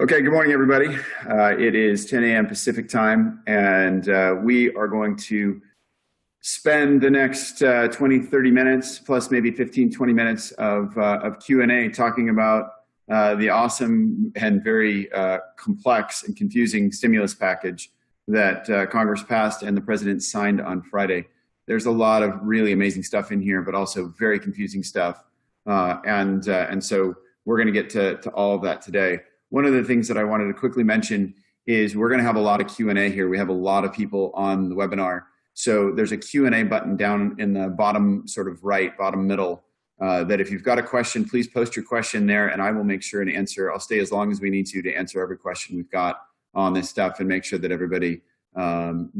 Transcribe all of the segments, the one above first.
Okay, good morning, everybody. It is 10 a.m. Pacific time, and we are going to spend the next 20, 30 minutes, plus maybe 15, 20 minutes of Q&A talking about the awesome and very complex and confusing stimulus package that Congress passed and the president signed on Friday. There's a lot of really amazing stuff in here, but also very confusing stuff. And so we're going to get to all of that today. One of the things that I wanted to quickly mention is we're going to have a lot of Q&A here. We have a lot of people on the webinar. So there's a Q&A button down in the bottom sort of right, bottom middle, that if you've got a question, please post your question there and I will make sure and answer. I'll stay as long as we need to answer every question we've got on this stuff and make sure that everybody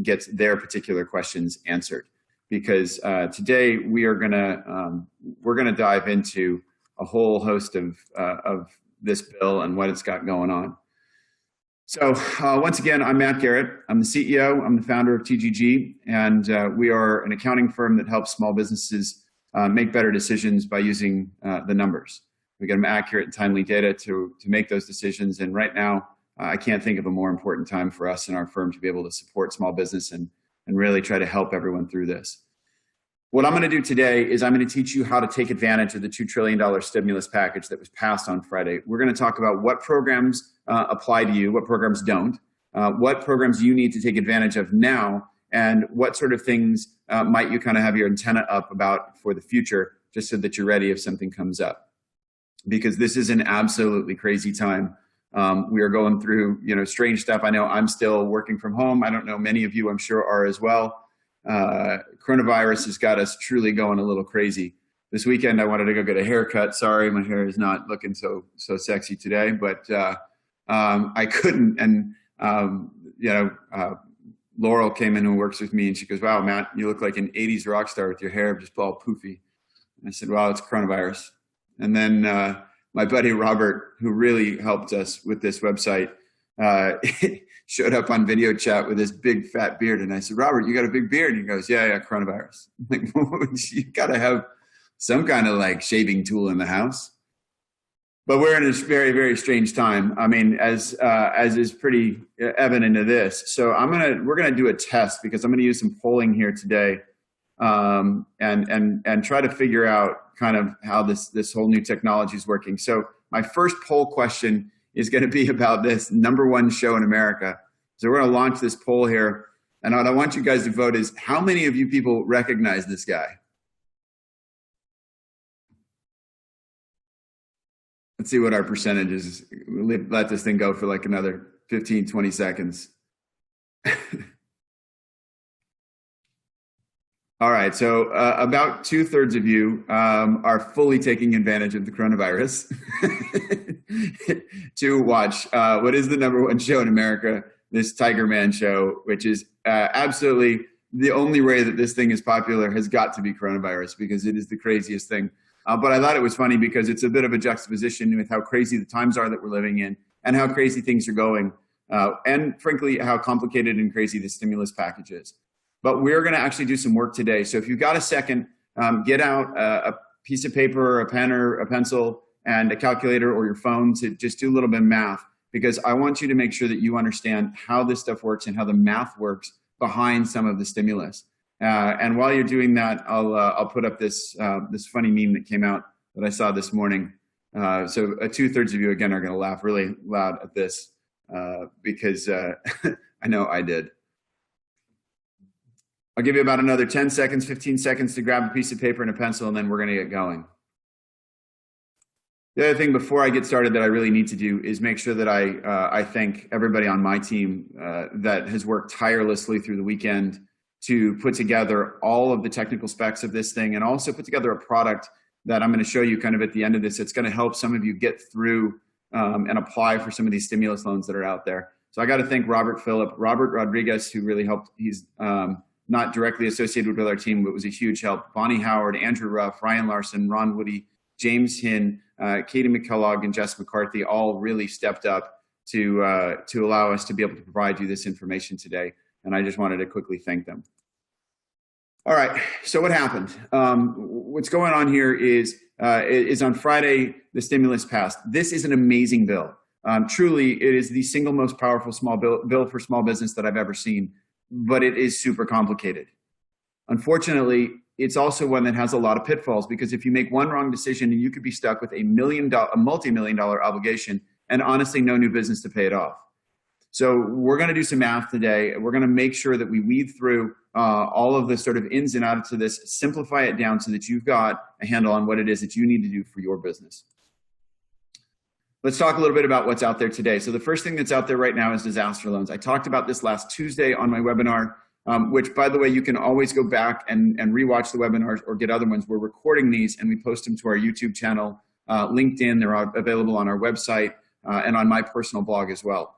gets their particular questions answered. Because today we are we're gonna dive into a whole host of this bill and what it's got going on. So once again, I'm Matt Garrett. I'm the CEO. I'm the founder of TGG, and we are an accounting firm that helps small businesses make better decisions by using the numbers. We get them accurate and timely data to make those decisions. And right now, I can't think of a more important time for us and our firm to be able to support small business and really try to help everyone through this. What I'm going to do today is I'm going to teach you how to take advantage of the $2 trillion stimulus package that was passed on Friday. We're going to talk about what programs apply to you, what programs don't, what programs you need to take advantage of now, and what sort of things might you kind of have your antenna up about for the future, just so that you're ready if something comes up. Because this is an absolutely crazy time. We are going through, strange stuff. I know I'm still working from home. I don't know, many of you I'm sure are as well. Coronavirus has got us truly going a little crazy. This weekend I wanted to go get a haircut. Sorry, my hair is not looking so sexy today, but I couldn't. And Laurel came in and works with me, and she goes, "Wow, Matt, you look like an '80s rock star with your hair just all poofy." And I said, "Well, it's coronavirus." And then my buddy Robert, who really helped us with this website, showed up on video chat with this big fat beard. And I said, "Robert, you got a big beard?" And he goes, yeah, coronavirus. I'm like, you got to have some kind of like shaving tool in the house. But we're in a very, very strange time. I mean, as is pretty evident of this. So we're gonna do a test, because I'm gonna use some polling here today, and try to figure out kind of how this whole new technology is working. So my first poll question is going to be about this #1 show in America. So we're going to launch this poll here. And what I want you guys to vote is, how many of you people recognize this guy? Let's see what our percentage is. We'll let this thing go for like another 15, 20 seconds. All right, so about 2/3 of you are fully taking advantage of the coronavirus to watch what is the #1 show in America, this Tiger Man show, which is absolutely the only way that this thing is popular has got to be coronavirus, because it is the craziest thing. But I thought it was funny because it's a bit of a juxtaposition with how crazy the times are that we're living in and how crazy things are going, and frankly, how complicated and crazy the stimulus package is. But we're going to actually do some work today. So if you've got a second, get out a piece of paper, or a pen or a pencil, and a calculator or your phone to just do a little bit of math, because I want you to make sure that you understand how this stuff works and how the math works behind some of the stimulus. And while you're doing that, I'll put up this funny meme that came out that I saw this morning. So 2/3 of you, again, are going to laugh really loud at this, because I know I did. I'll give you about another 10 seconds, 15 seconds to grab a piece of paper and a pencil, and then we're going to get going. The other thing before I get started that I really need to do is make sure that I thank everybody on my team that has worked tirelessly through the weekend to put together all of the technical specs of this thing, and also put together a product that I'm going to show you kind of at the end of this. It's going to help some of you get through and apply for some of these stimulus loans that are out there. So I got to thank Robert Rodriguez, who really helped. He's not directly associated with our team, but was a huge help. Bonnie Howard, Andrew Ruff, Ryan Larson, Ron Woody, James Hinn, Katie McKellogg, and Jess McCarthy all really stepped up to allow us to be able to provide you this information today. And I just wanted to quickly thank them. All right, so what happened? What's going on here is on Friday, the stimulus passed. This is an amazing bill. Truly, it is the single most powerful small bill for small business that I've ever seen, but it is super complicated. Unfortunately, it's also one that has a lot of pitfalls, because if you make one wrong decision, you could be stuck with a multi-million-dollar obligation and honestly no new business to pay it off. So we're going to do some math today. We're going to make sure that we weed through all of the sort of ins and outs of this, simplify it down so that you've got a handle on what it is that you need to do for your business. Let's talk a little bit about what's out there today. So the first thing that's out there right now is disaster loans. I talked about this last Tuesday on my webinar, which, by the way, you can always go back and rewatch the webinars or get other ones. We're recording these and we post them to our YouTube channel, LinkedIn. They're available on our website and on my personal blog as well.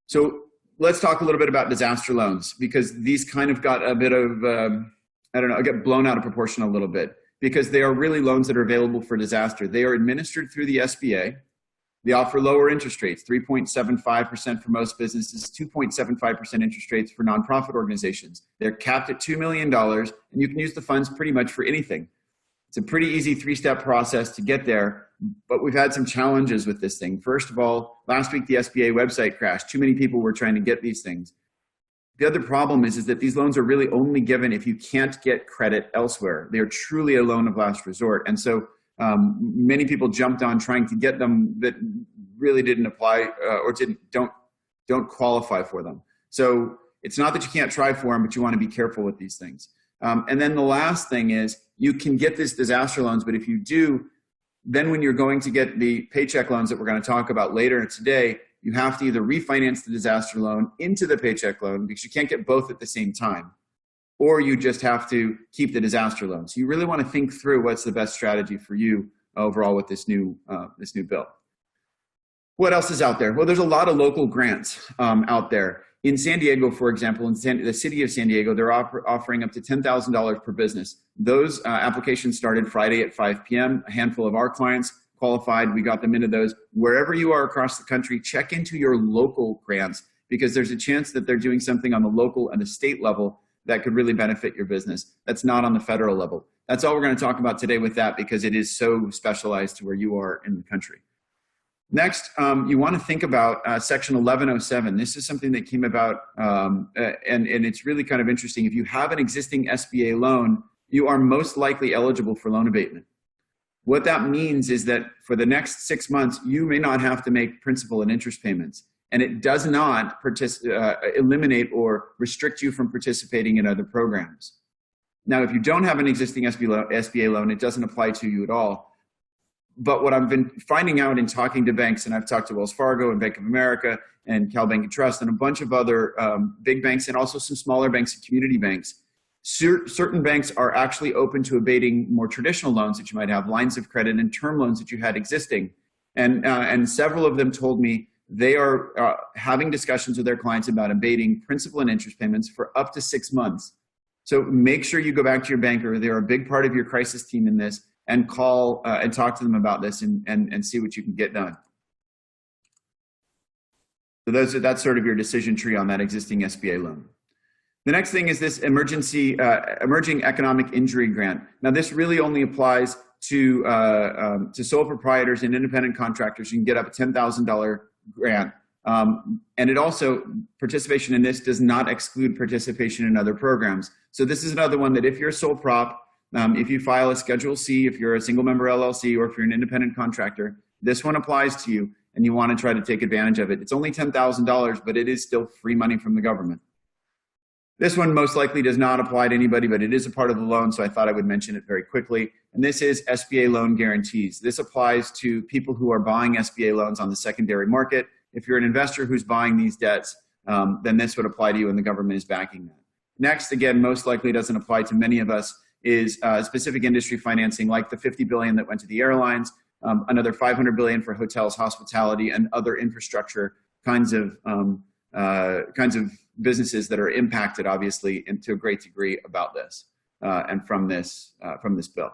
So let's talk a little bit about disaster loans, because these kind of got a bit of, get blown out of proportion a little bit, because they are really loans that are available for disaster. They are administered through the SBA. They offer lower interest rates, 3.75% for most businesses, 2.75% interest rates for nonprofit organizations. They're capped at $2 million, and you can use the funds pretty much for anything. It's a pretty easy three-step process to get there, but we've had some challenges with this thing. First of all, last week the SBA website crashed. Too many people were trying to get these things. The other problem is that these loans are really only given if you can't get credit elsewhere. They are truly a loan of last resort. And so many people jumped on trying to get them that really didn't apply or don't qualify for them. So it's not that you can't try for them, but you want to be careful with these things. And then the last thing is, you can get these disaster loans, but if you do, then when you're going to get the paycheck loans that we're going to talk about later today, you have to either refinance the disaster loan into the paycheck loan, because you can't get both at the same time, or you just have to keep the disaster loan. So you really want to think through what's the best strategy for you overall with this new bill. What else is out there? Well, there's a lot of local grants out there. In San Diego, for example, in the city of San Diego, they're offering up to $10,000 per business. Those applications started Friday at 5 p.m. A handful of our clients qualified. We got them into those. Wherever you are across the country, check into your local grants, because there's a chance that they're doing something on the local and the state level that could really benefit your business. That's not on the federal level. That's all we're going to talk about today with that, because it is so specialized to where you are in the country. Next, you want to think about Section 1107. This is something that came about, and it's really kind of interesting. If you have an existing SBA loan, you are most likely eligible for loan abatement. What that means is that for the next 6 months, you may not have to make principal and interest payments, and it does not eliminate or restrict you from participating in other programs. Now, if you don't have an existing SBA loan, it doesn't apply to you at all. But what I've been finding out in talking to banks, and I've talked to Wells Fargo and Bank of America and Cal Bank and Trust and a bunch of other big banks, and also some smaller banks and community banks, certain banks are actually open to abating more traditional loans that you might have, lines of credit and term loans that you had existing. And several of them told me they are having discussions with their clients about abating principal and interest payments for up to 6 months. So make sure you go back to your banker. They're a big part of your crisis team in this, and call and talk to them about this and see what you can get done. So that's sort of your decision tree on that existing SBA loan. The next thing is this emerging economic injury grant. Now, this really only applies to sole proprietors and independent contractors. You can get up a $10,000 grant. And it also, participation in this does not exclude participation in other programs. So this is another one that if you're a sole prop, if you file a Schedule C, if you're a single member LLC, or if you're an independent contractor, this one applies to you and you want to try to take advantage of it. It's only $10,000, but it is still free money from the government. This one most likely does not apply to anybody, but it is a part of the loan, so I thought I would mention it very quickly. And this is SBA loan guarantees. This applies to people who are buying SBA loans on the secondary market. If you're an investor who's buying these debts, then this would apply to you and the government is backing that. Next, again, most likely doesn't apply to many of us, is specific industry financing, like the $50 billion that went to the airlines, another $500 billion for hotels, hospitality, and other infrastructure kinds of businesses that are impacted, obviously, and to a great degree about this and from this bill.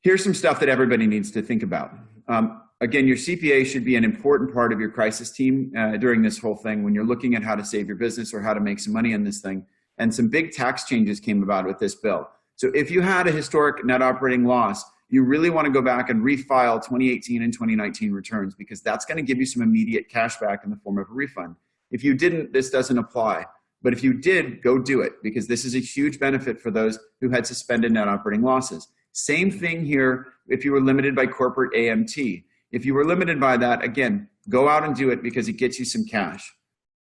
Here's some stuff that everybody needs to think about. Again, your CPA should be an important part of your crisis team during this whole thing when you're looking at how to save your business or how to make some money on this thing. And some big tax changes came about with this bill. So if you had a historic net operating loss you really want to go back and refile 2018 and 2019 returns, because that's going to give you some immediate cash back in the form of a refund. If you didn't, this doesn't apply. But if you did, go do it, because this is a huge benefit for those who had suspended net operating losses. Same thing here if you were limited by corporate AMT. If you were limited by that, again, go out and do it because it gets you some cash.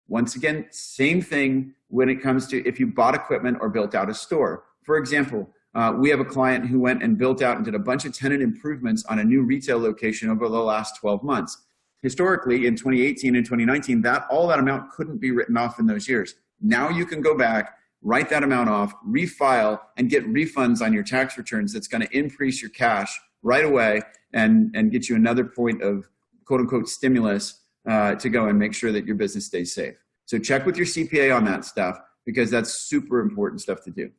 Once again, same thing when it comes to if you bought equipment or built out a store. For example, we have a client who went and built out and did a bunch of tenant improvements on a new retail location over the last 12 months. Historically, in 2018 and 2019, all that amount couldn't be written off in those years. Now you can go back, write that amount off, refile, and get refunds on your tax returns. That's going to increase your cash right away and get you another point of quote unquote stimulus to go and make sure that your business stays safe. So check with your CPA on that stuff, because that's super important stuff to do.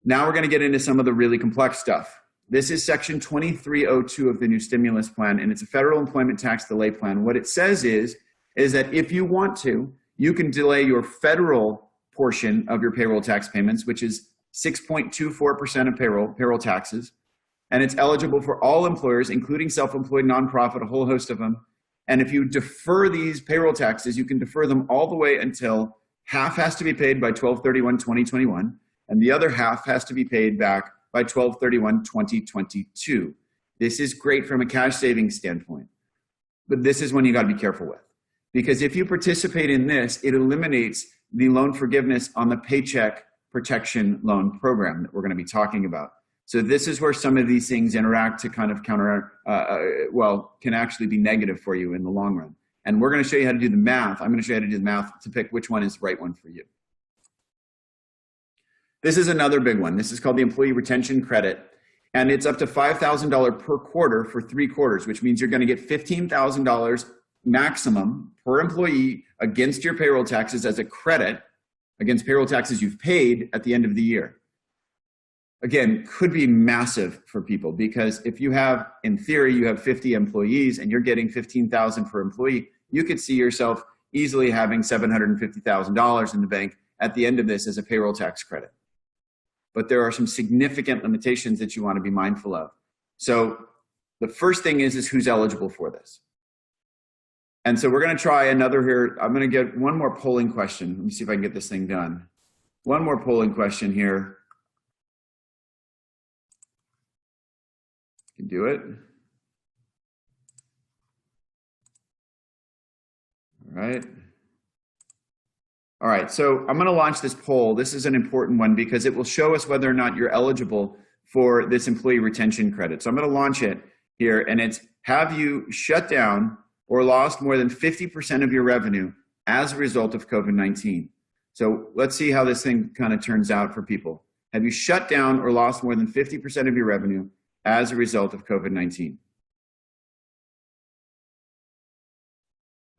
Now we're going to get into some of the really complex stuff. This is section 2302 of the new stimulus plan, and it's a federal employment tax delay plan. What it says is that if you want to, you can delay your federal portion of your payroll tax payments, which is 6.24% of payroll taxes. And it's eligible for all employers, including self-employed, nonprofit, a whole host of them. And if you defer these payroll taxes, you can defer them all the way until half has to be paid by 12/31/2021, and the other half has to be paid back by 12/31/2022. This is great from a cash savings standpoint, but this is one you got to be careful with. Because if you participate in this, it eliminates the loan forgiveness on the Paycheck Protection Loan Program that we're going to be talking about. So this is where some of these things interact to kind of can actually be negative for you in the long run. And we're going to show you how to do the math. I'm going to show you how to do the math to pick which one is the right one for you. This is another big one. This is called the Employee Retention Credit. And it's up to $5,000 per quarter for 3 quarters, which means you're going to get $15,000 maximum per employee against your payroll taxes as a credit against payroll taxes you've paid at the end of the year. Again, could be massive for people, because if you have, in theory, you have 50 employees and you're getting $15,000 per employee, you could see yourself easily having $750,000 in the bank at the end of this as a payroll tax credit. But there are some significant limitations that you want to be mindful of. So the first thing is who's eligible for this. And so we're going to try another here. I'm going to get one more polling question. Let me see if I can get this thing done. One more polling question here. Can do it. All right. All right, so I'm going to launch this poll. This is an important one because it will show us whether or not you're eligible for this employee retention credit. So I'm going to launch it here, and it's, have you shut down or lost more than 50% of your revenue as a result of COVID-19? So let's see how this thing kind of turns out for people. Have you shut down or lost more than 50% of your revenue as a result of COVID-19?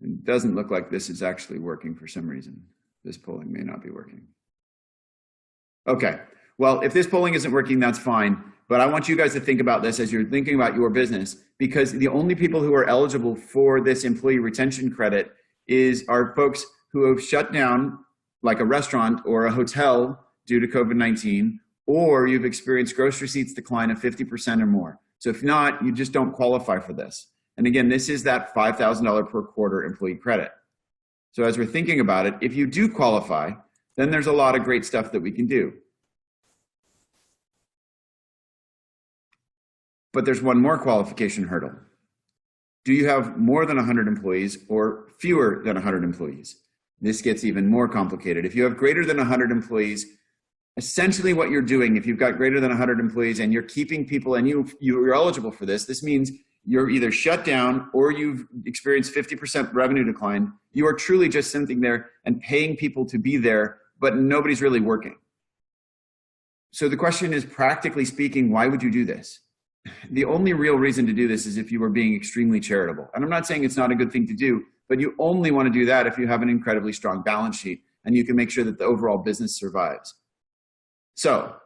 It doesn't look like this is actually working for some reason. This polling may not be working. Okay, well, if this polling isn't working, that's fine. But I want you guys to think about this as you're thinking about your business, because the only people who are eligible for this employee retention credit are folks who have shut down, like a restaurant or a hotel due to COVID-19, or you've experienced gross receipts decline of 50% or more. So if not, you just don't qualify for this. And again, this is that $5,000 per quarter employee credit. So as we're thinking about it, if you do qualify, then there's a lot of great stuff that we can do. But there's one more qualification hurdle. Do you have more than 100 employees or fewer than 100 employees? This gets even more complicated. If you have greater than 100 employees, essentially what you're doing, if you've got greater than 100 employees and you're keeping people and you're eligible for this means you're either shut down or you've experienced 50% revenue decline. You are truly just sitting there and paying people to be there, but nobody's really working. So the question is, practically speaking, why would you do this? The only real reason to do this is if you were being extremely charitable. And I'm not saying it's not a good thing to do, but you only want to do that if you have an incredibly strong balance sheet and you can make sure that the overall business survives. So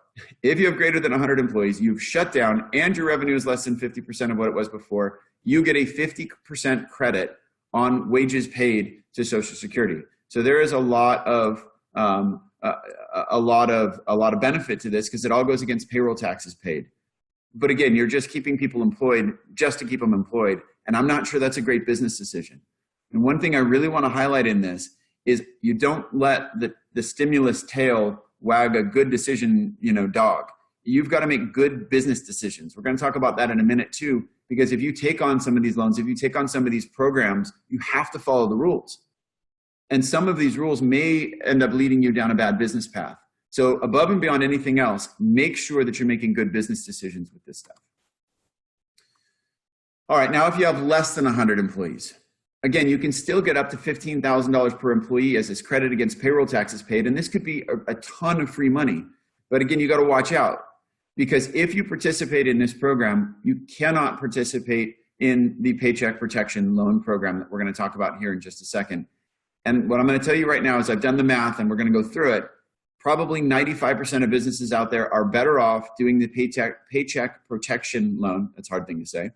if you have greater than 100 employees, you've shut down, and your revenue is less than 50% of what it was before, you get a 50% credit on wages paid to Social Security. So there is a lot of benefit to this because it all goes against payroll taxes paid. But again, you're just keeping people employed just to keep them employed. And I'm not sure that's a great business decision. And one thing I really want to highlight in this is you don't let the stimulus tail wag a good decision, dog. You've got to make good business decisions. We're going to talk about that in a minute too, because if you take on some of these loans, if you take on some of these programs, you have to follow the rules. And some of these rules may end up leading you down a bad business path. So above and beyond anything else, make sure that you're making good business decisions with this stuff. All right, now if you have less than 100 employees, again, you can still get up to $15,000 per employee as this credit against payroll taxes paid. And this could be a ton of free money. But again, you got to watch out, because if you participate in this program, you cannot participate in the Paycheck Protection Loan Program that we're going to talk about here in just a second. And what I'm going to tell you right now is I've done the math and we're going to go through it. Probably 95% of businesses out there are better off doing the Paycheck Protection Loan, that's a hard thing to say,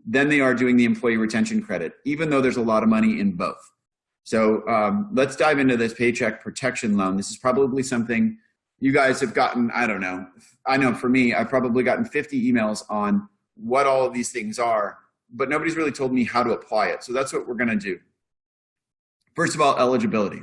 than they are doing the Employee Retention Credit, even though there's a lot of money in both. So let's dive into this Paycheck Protection Loan. This is probably something you guys have gotten, I don't know. I know for me, I've probably gotten 50 emails on what all of these things are, but nobody's really told me how to apply it. So that's what we're going to do. First of all, eligibility.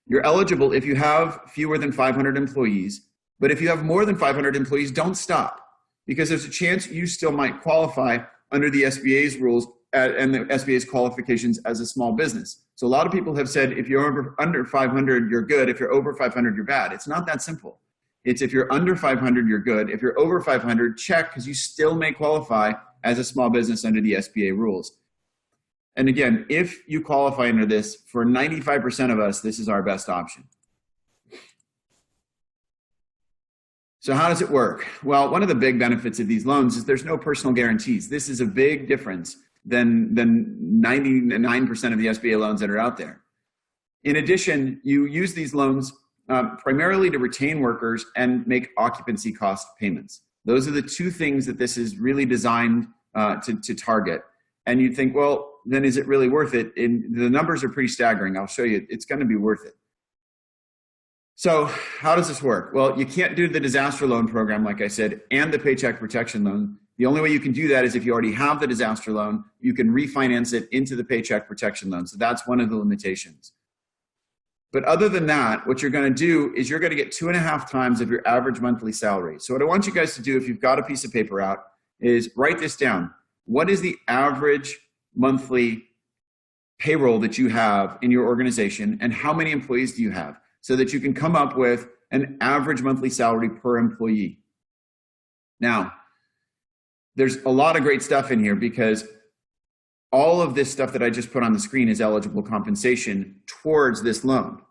You're eligible if you have fewer than 500 employees, but if you have more than 500 employees, don't stop, because there's a chance you still might qualify under the SBA's rules and the SBA's qualifications as a small business. So a lot of people have said, if you're under 500, you're good. If you're over 500, you're bad. It's not that simple. It's if you're under 500, you're good. If you're over 500, check, because you still may qualify as a small business under the SBA rules. And again, if you qualify under this, for 95% of us, this is our best option. So how does it work? Well, one of the big benefits of these loans is there's no personal guarantees. This is a big difference than 99% of the SBA loans that are out there. In addition, you use these loans primarily to retain workers and make occupancy cost payments. Those are the two things that this is really designed to target. And you'd think, well, then is it really worth it? And the numbers are pretty staggering. I'll show you. It's going to be worth it. So how does this work? Well, you can't do the disaster loan program, like I said, and the Paycheck Protection Loan. The only way you can do that is if you already have the disaster loan, you can refinance it into the Paycheck Protection Loan. So that's one of the limitations. But other than that, what you're going to do is you're going to get 2.5 times of your average monthly salary. So what I want you guys to do, if you've got a piece of paper out, is write this down. What is the average monthly payroll that you have in your organization, and how many employees do you have, so that you can come up with an average monthly salary per employee. Now, there's a lot of great stuff in here, because all of this stuff that I just put on the screen is eligible compensation towards this loan.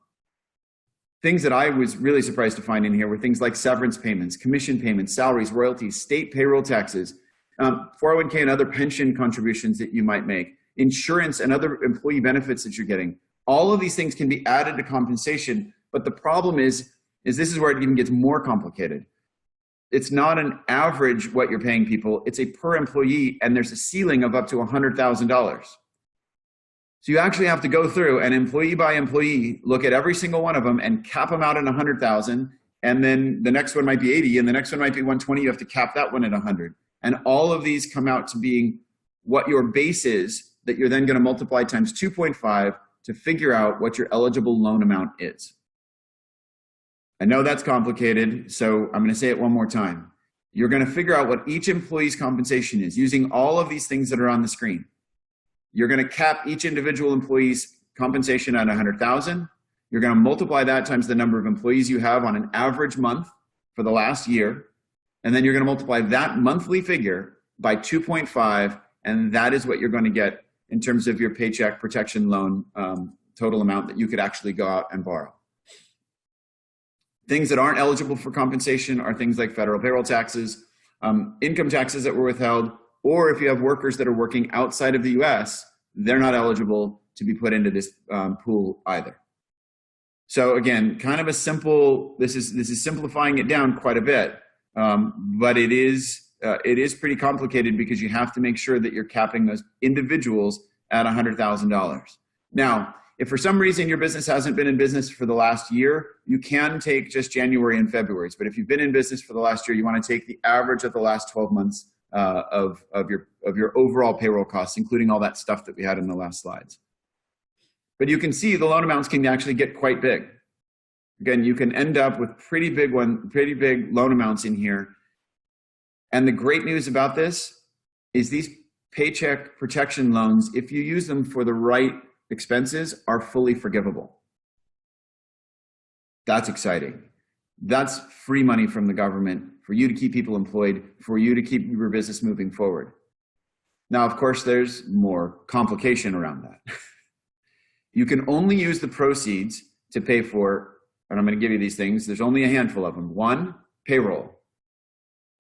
Things that I was really surprised to find in here were things like severance payments, commission payments, salaries, royalties, state payroll taxes, 401k and other pension contributions that you might make, insurance and other employee benefits that you're getting. All of these things can be added to compensation, but the problem is this is where it even gets more complicated. It's not an average what you're paying people, it's a per employee, and there's a ceiling of up to $100,000. So you actually have to go through and employee by employee, look at every single one of them and cap them out at 100,000, and then the next one might be 80, and the next one might be 120, you have to cap that one at 100. And all of these come out to being what your base is, that you're then going to multiply times 2.5 to figure out what your eligible loan amount is. I know that's complicated, so I'm going to say it one more time. You're going to figure out what each employee's compensation is using all of these things that are on the screen. You're going to cap each individual employee's compensation at 100,000. You're going to multiply that times the number of employees you have on an average month for the last year. And then you're going to multiply that monthly figure by 2.5, and that is what you're going to get in terms of your Paycheck Protection Loan total amount that you could actually go out and borrow. Things that aren't eligible for compensation are things like federal payroll taxes, income taxes that were withheld, or if you have workers that are working outside of the US, they're not eligible to be put into this pool either. So again, kind of a simple, this is simplifying it down quite a bit. But it is pretty complicated, because you have to make sure that you're capping those individuals at $100,000. Now, If for some reason your business hasn't been in business for the last year, you can take just January and February's. But if you've been in business for the last year, you want to take the average of the last 12 months of your overall payroll costs, including all that stuff that we had in the last slides. But you can see the loan amounts can actually get quite big. Again, you can end up with pretty big loan amounts in here. And the great news about this is these Paycheck protection loans, if you use them for the right expenses, are fully forgivable. That's exciting. That's free money from the government for you to keep people employed, for you to keep your business moving forward. Now, of course, there's more complication around that. You can only use the proceeds to pay for, and I'm going to give you these things, there's only a handful of them. 1, payroll.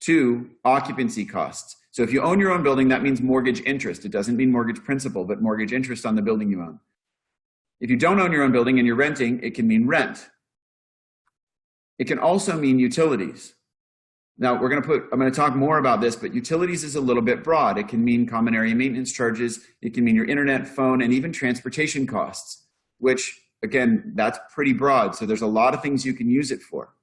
2, occupancy costs. So if you own your own building, that means mortgage interest. It doesn't mean mortgage principal, but mortgage interest on the building you own. If you don't own your own building and you're renting, it can mean rent. It can also mean utilities. Now I'm going to talk more about this, but utilities is a little bit broad. It can mean common area maintenance charges. It can mean your internet, phone, and even transportation costs, which again, that's pretty broad. So there's a lot of things you can use it for.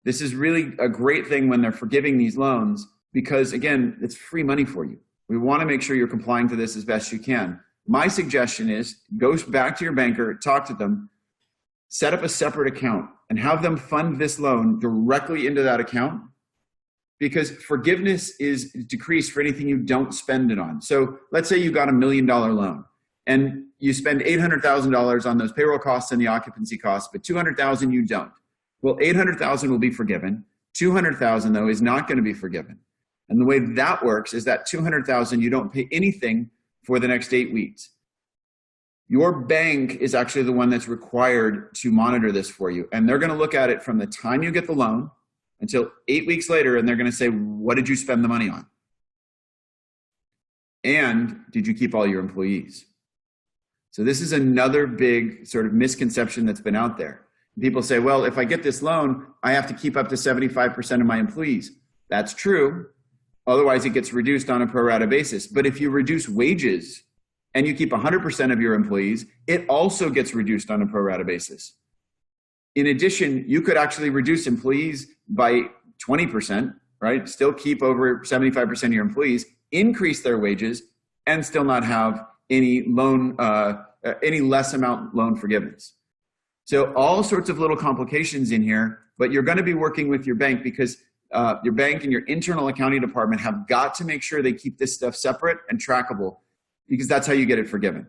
This is really a great thing when they're forgiving these loans because again, it's free money for you. We want to make sure you're complying to this as best you can. My suggestion is go back to your banker, talk to them, set up a separate account and have them fund this loan directly into that account because forgiveness is decreased for anything you don't spend it on. So let's say you got $1 million loan and you spend $800,000 on those payroll costs and the occupancy costs, but $200,000 you don't. Well, $800,000 will be forgiven. $200,000 though is not going to be forgiven. And the way that works is that $200,000 you don't pay anything for the next 8 weeks. Your bank is actually the one that's required to monitor this for you. And they're going to look at it from the time you get the loan until 8 weeks later, and they're going to say, what did you spend the money on? And did you keep all your employees? So this is another big sort of misconception that's been out there. People say, well, if I get this loan, I have to keep up to 75% of my employees. That's true. Otherwise, it gets reduced on a pro rata basis. But if you reduce wages and you keep 100% of your employees, it also gets reduced on a pro rata basis. In addition, you could actually reduce employees by 20%, right? Still keep over 75% of your employees, increase their wages, and still not have any less amount loan forgiveness. So all sorts of little complications in here, but you're going to be working with your bank because your bank and your internal accounting department have got to make sure they keep this stuff separate and trackable because that's how you get it forgiven.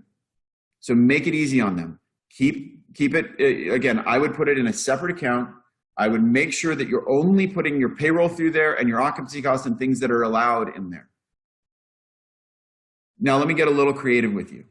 So make it easy on them. Keep it, again, I would put it in a separate account. I would make sure that you're only putting your payroll through there and your occupancy costs and things that are allowed in there. Now, let me get a little creative with you.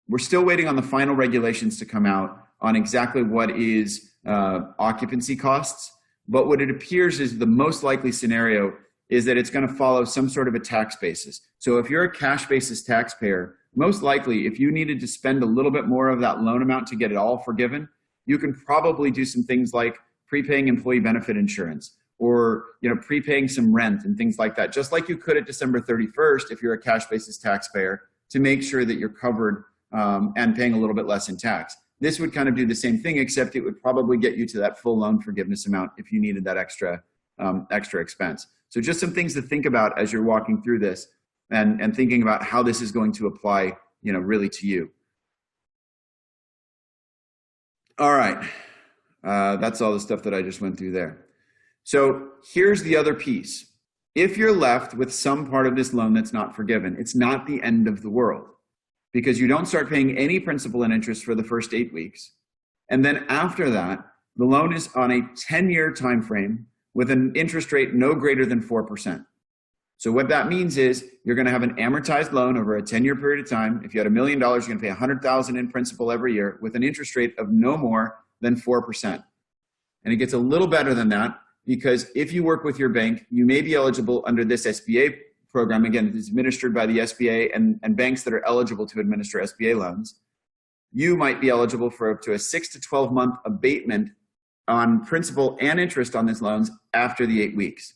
We're still waiting on the final regulations to come out on exactly what is occupancy costs. But what it appears is the most likely scenario is that it's going to follow some sort of a tax basis. So if you're a cash basis taxpayer, most likely if you needed to spend a little bit more of that loan amount to get it all forgiven, you can probably do some things like prepaying employee benefit insurance or prepaying some rent and things like that, just like you could at December 31st if you're a cash basis taxpayer to make sure that you're covered and paying a little bit less in tax. This would kind of do the same thing, except it would probably get you to that full loan forgiveness amount if you needed that extra expense. So just some things to think about as you're walking through this and thinking about how this is going to apply, really to you. All right. That's all the stuff that I just went through there. So here's the other piece. If you're left with some part of this loan that's not forgiven, it's not the end of the world, because you don't start paying any principal and interest for the first 8 weeks. And then after that, the loan is on a 10-year time frame with an interest rate no greater than 4%. So what that means is you're going to have an amortized loan over a 10-year period of time. If you had $1 million, you're going to pay $100,000 in principal every year with an interest rate of no more than 4%. And it gets a little better than that because if you work with your bank, you may be eligible under this SBA program. Again, it's administered by the SBA and banks that are eligible to administer SBA loans. You might be eligible for up to a 6 to 12 month abatement on principal and interest on these loans after the 8 weeks.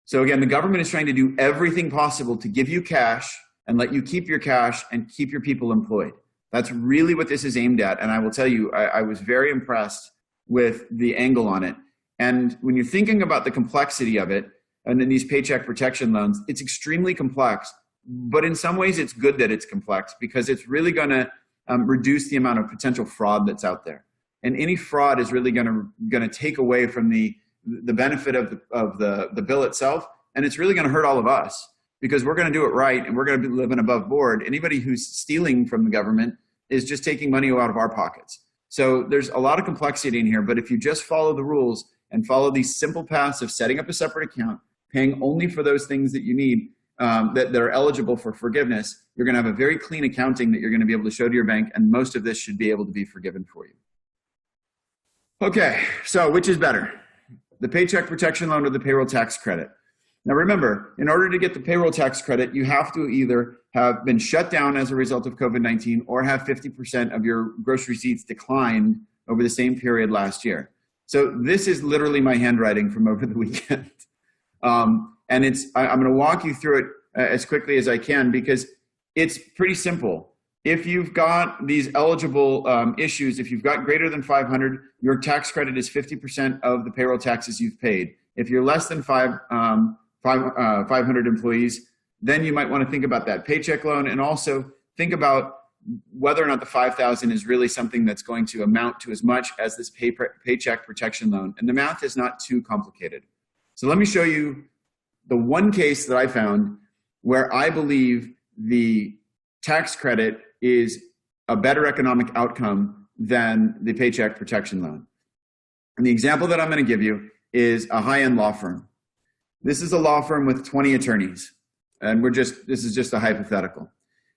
So again, the government is trying to do everything possible to give you cash and let you keep your cash and keep your people employed. That's really what this is aimed at. And I will tell you, I was very impressed with the angle on it. And when you're thinking about the complexity of it, and in these paycheck protection loans, it's extremely complex. But in some ways, it's good that it's complex because it's really going to reduce the amount of potential fraud that's out there. And any fraud is really going to take away from the benefit of the bill itself, and it's really going to hurt all of us because we're going to do it right and we're going to be living above board. Anybody who's stealing from the government is just taking money out of our pockets. So there's a lot of complexity in here, but if you just follow the rules and follow these simple paths of setting up a separate account, paying only for those things that you need that are eligible for forgiveness, you're going to have a very clean accounting that you're going to be able to show to your bank, and most of this should be able to be forgiven for you. Okay, so which is better, the paycheck protection loan or the payroll tax credit? Now remember, in order to get the payroll tax credit, you have to either have been shut down as a result of COVID-19 or have 50% of your gross receipts declined over the same period last year. So this is literally my handwriting from over the weekend. And I'm going to walk you through it as quickly as I can because it's pretty simple. If you've got these eligible issues, if you've got greater than 500, your tax credit is 50% of the payroll taxes you've paid. If you're less than 500 employees, then you might want to think about that paycheck loan and also think about whether or not the 5,000 is really something that's going to amount to as much as this paycheck protection loan. And the math is not too complicated. So let me show you the one case that I found where I believe the tax credit is a better economic outcome than the paycheck protection loan. And the example that I'm going to give you is a high-end law firm. This is a law firm with 20 attorneys, and this is just a hypothetical.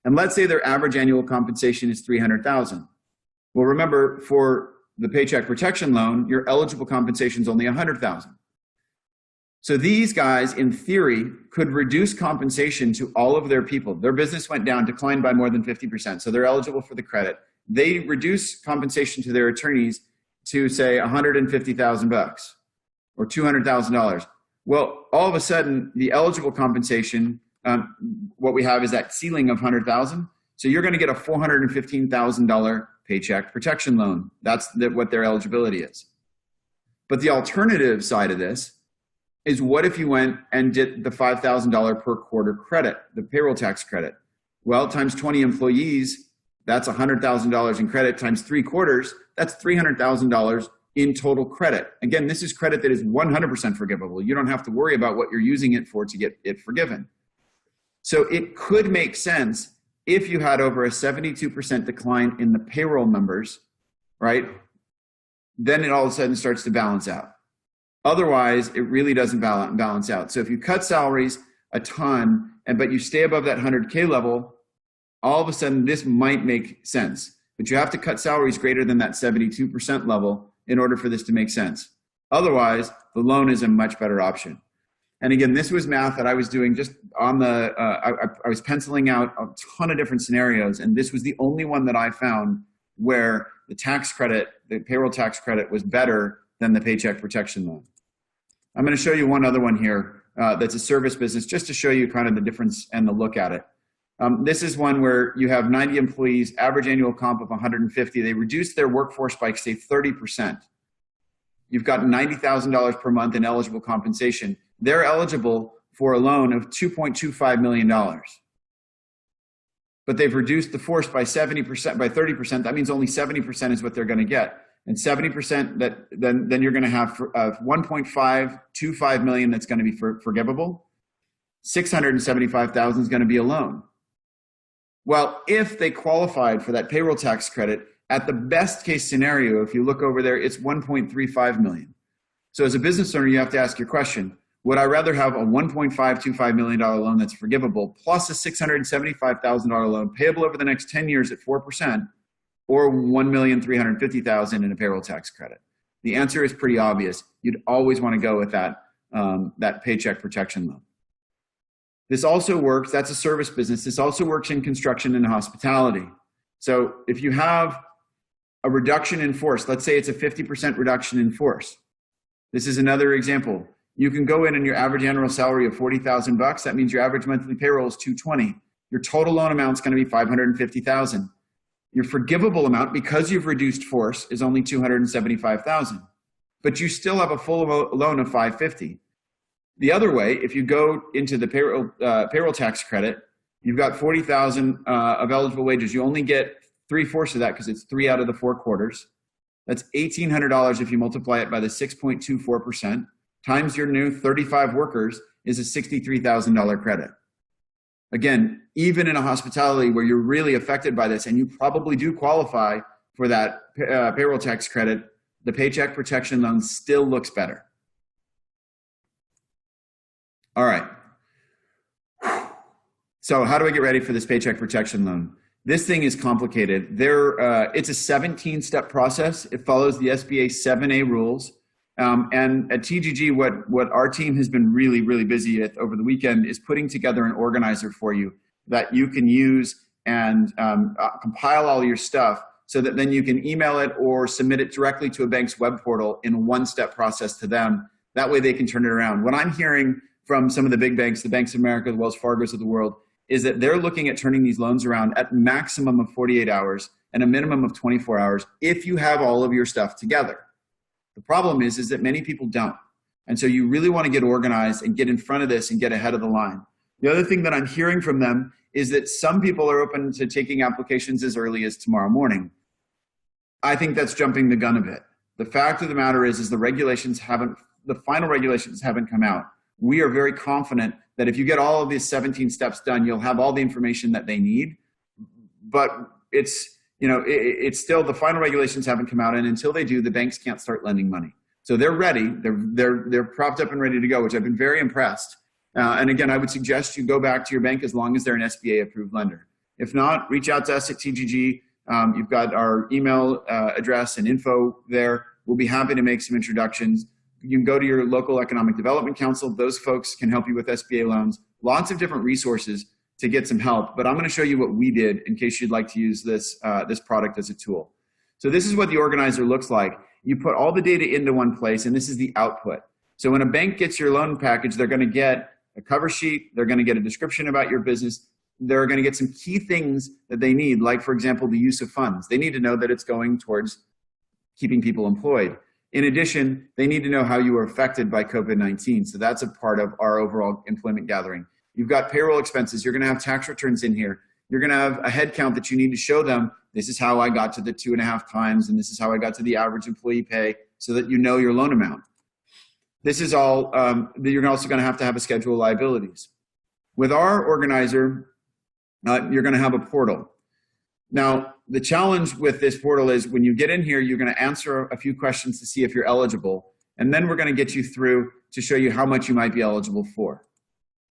And let's say their average annual compensation is $300,000. Well, remember, for the paycheck protection loan, your eligible compensation is only $100,000. So these guys, in theory, could reduce compensation to all of their people. Their business went down, declined by more than 50%. So they're eligible for the credit. They reduce compensation to their attorneys to say $150,000 or $200,000. Well, all of a sudden, the eligible compensation, what we have is that ceiling of $100,000. So you're going to get a $415,000 paycheck protection loan. That's what their eligibility is. But the alternative side of this is what if you went and did the $5,000 per quarter credit, the payroll tax credit? Well, times 20 employees, that's $100,000 in credit, times 3 quarters, that's $300,000 in total credit. Again, this is credit that is 100% forgivable. You don't have to worry about what you're using it for to get it forgiven. So it could make sense if you had over a 72% decline in the payroll numbers, right? Then it all of a sudden starts to balance out. Otherwise, it really doesn't balance out. So if you cut salaries a ton, but you stay above that 100K level, all of a sudden this might make sense. But you have to cut salaries greater than that 72% level in order for this to make sense. Otherwise, the loan is a much better option. And again, this was math that I was doing just on I was penciling out a ton of different scenarios, and this was the only one that I found where the tax credit, the payroll tax credit, was better than the paycheck protection loan. I'm going to show you one other one here that's a service business, just to show you kind of the difference and the look at it. This is one where you have 90 employees, average annual comp of 150. They reduced their workforce by, say, 30%. You've got $90,000 per month in eligible compensation. They're eligible for a loan of $2.25 million. But they've reduced the force by 70%, by 30%. That means only 70% is what they're going to get. And 70%, then you're going to have $1.525 million that's going to be forgivable. $675,000 is going to be a loan. Well, if they qualified for that payroll tax credit, at the best case scenario, if you look over there, it's $1.35 million. So as a business owner, you have to ask your question, would I rather have a $1.525 million loan that's forgivable plus a $675,000 loan payable over the next 10 years at 4%, or $1,350,000 in a payroll tax credit? The answer is pretty obvious. You'd always want to go with that paycheck protection loan. This also works, that's a service business. This also works in construction and hospitality. So if you have a reduction in force, let's say it's a 50% reduction in force. This is another example. You can go in and your average annual salary of $40,000, that means your average monthly payroll is $220,000. Your total loan amount is going to be $550,000. Your forgivable amount, because you've reduced force, is only $275,000, but you still have a full loan of $550,000. The other way, if you go into the payroll tax credit, you've got $40,000 of eligible wages. You only get 3/4 of that because it's 3 out of the 4 quarters. That's $1,800 if you multiply it by the 6.24%, times your new 35 workers is a $63,000 credit. Again, even in a hospitality where you're really affected by this, and you probably do qualify for that payroll tax credit, the Paycheck Protection Loan still looks better. All right. So how do I get ready for this Paycheck Protection Loan? This thing is complicated. It's a 17-step process. It follows the SBA 7A rules. And at TGG, what our team has been really, really busy with over the weekend is putting together an organizer for you that you can use and compile all your stuff so that then you can email it or submit it directly to a bank's web portal in a one-step process to them. That way they can turn it around. What I'm hearing from some of the big banks, the Banks of America, the Wells Fargos of the world, is that they're looking at turning these loans around at maximum of 48 hours and a minimum of 24 hours if you have all of your stuff together. The problem is that many people don't. And so you really want to get organized and get in front of this and get ahead of the line. The other thing that I'm hearing from them is that some people are open to taking applications as early as tomorrow morning. I think that's jumping the gun a bit. The fact of the matter is the final regulations haven't come out. We are very confident that if you get all of these 17 steps done, you'll have all the information that they need. But it's still, the final regulations haven't come out, and until they do, the banks can't start lending money. So they're ready. They're propped up and ready to go, which I've been very impressed. And again, I would suggest you go back to your bank as long as they're an SBA-approved lender. If not, reach out to us at TGG. You've got our email address and info there. We'll be happy to make some introductions. You can go to your local economic development council. Those folks can help you with SBA loans. Lots of different resources to get some help, but I'm going to show you what we did in case you'd like to use this product as a tool. So this is what the organizer looks like. You put all the data into one place, and this is the output. So when a bank gets your loan package, they're going to get a cover sheet. They're going to get a description about your business. They're going to get some key things that they need, like, for example, the use of funds. They need to know that it's going towards keeping people employed. In addition, they need to know how you were affected by COVID-19. So that's a part of our overall employment gathering. You've got payroll expenses. You're going to have tax returns in here. You're going to have a head count that you need to show them. This is how I got to the 2.5 times, and this is how I got to the average employee pay, so that you know your loan amount. This is all, you're also going to have a schedule of liabilities. With our organizer, you're going to have a portal. Now, the challenge with this portal is when you get in here, you're going to answer a few questions to see if you're eligible, and then we're going to get you through to show you how much you might be eligible for.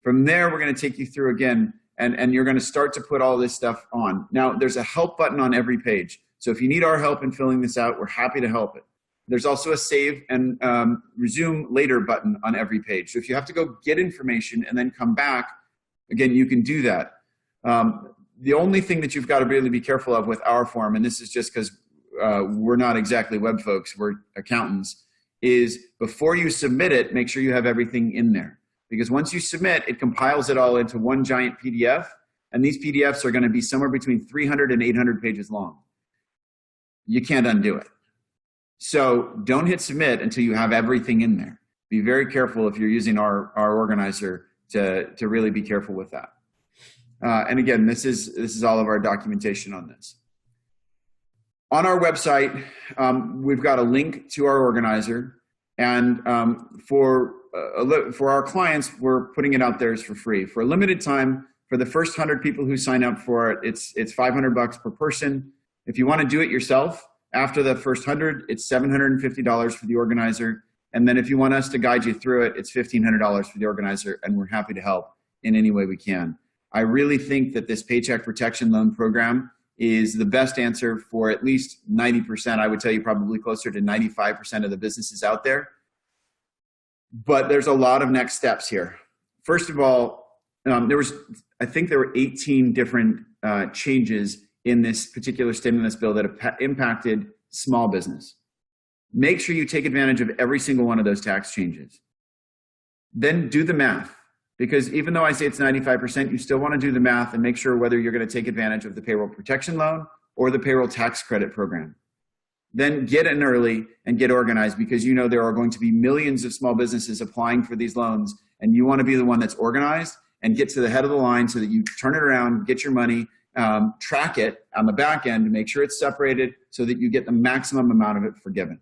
From there, we're going to take you through again, and you're going to start to put all this stuff on. Now, there's a help button on every page. So if you need our help in filling this out, we're happy to help it. There's also a save and resume later button on every page. So if you have to go get information and then come back, again, you can do that. The only thing that you've got to really be careful of with our form, and this is just because we're not exactly web folks, we're accountants, is before you submit it, make sure you have everything in there. Because once you submit, it compiles it all into one giant PDF, and these PDFs are going to be somewhere between 300 and 800 pages long. You can't undo it. So don't hit submit until you have everything in there. Be very careful if you're using our organizer to really be careful with that. And again, this is all of our documentation on this. On our website, we've got a link to our organizer, and for our clients, we're putting it out there for free. For a limited time, for the first 100 people who sign up for it, it's $500 per person. If you want to do it yourself, after the first 100, it's $750 for the organizer. And then if you want us to guide you through it, it's $1,500 for the organizer, and we're happy to help in any way we can. I really think that this Paycheck Protection Loan Program is the best answer for at least 90%. I would tell you probably closer to 95% of the businesses out there. But there's a lot of next steps here. First of all, I think there were 18 different changes in this particular stimulus bill that impacted small business. Make sure you take advantage of every single one of those tax changes. Then do the math, because even though I say it's 95%, you still want to do the math and make sure whether you're going to take advantage of the payroll protection loan or the Payroll Tax Credit program. Then get in early and get organized, because you know there are going to be millions of small businesses applying for these loans, and you want to be the one that's organized and get to the head of the line so that you turn it around, get your money, track it on the back end to make sure it's separated so that you get the maximum amount of it forgiven.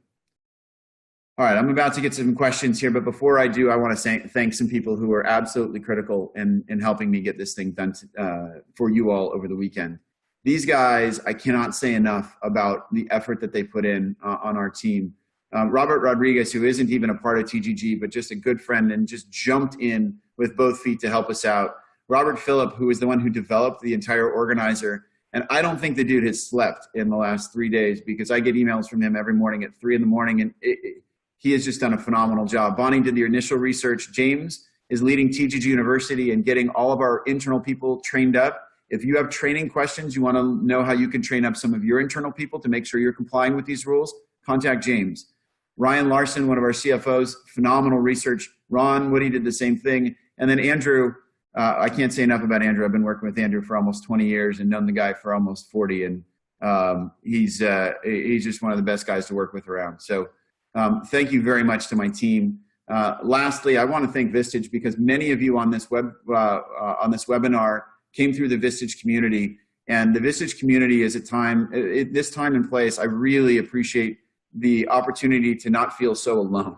All right, I'm about to get some questions here, but before I do, I want to thank some people who are absolutely critical in helping me get this thing done for you all over the weekend. These guys, I cannot say enough about the effort that they put in on our team. Robert Rodriguez, who isn't even a part of TGG, but just a good friend and just jumped in with both feet to help us out. Robert Phillip, who is the one who developed the entire organizer. And I don't think the dude has slept in the last 3 days, because I get emails from him every morning at 3 in the morning, and he has just done a phenomenal job. Bonnie did the initial research. James is leading TGG University and getting all of our internal people trained up. If you have training questions, you want to know how you can train up some of your internal people to make sure you're complying with these rules, contact James. Ryan Larson, one of our CFOs, phenomenal research. Ron Woody did the same thing. And then Andrew, I can't say enough about Andrew. I've been working with Andrew for almost 20 years and known the guy for almost 40. And he's just one of the best guys to work with around. So thank you very much to my team. Lastly, I want to thank Vistage, because many of you on this webinar came through the Vistage community, and the Vistage community is this time and place. I really appreciate the opportunity to not feel so alone.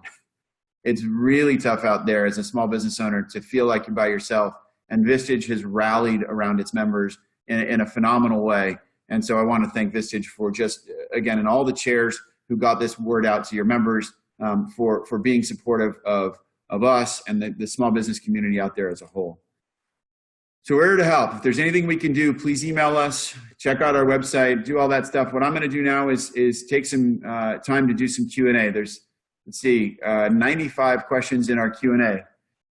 It's really tough out there as a small business owner to feel like you're by yourself, and Vistage has rallied around its members in a phenomenal way. And so I want to thank Vistage for just, again, and all the chairs who got this word out to your members, for being supportive of us and the small business community out there as a whole. So we're here to help. If there's anything we can do, please email us, check out our website, do all that stuff. What I'm going to do now is take some time to do some Q&A. There's, let's see, 95 questions in our Q&A.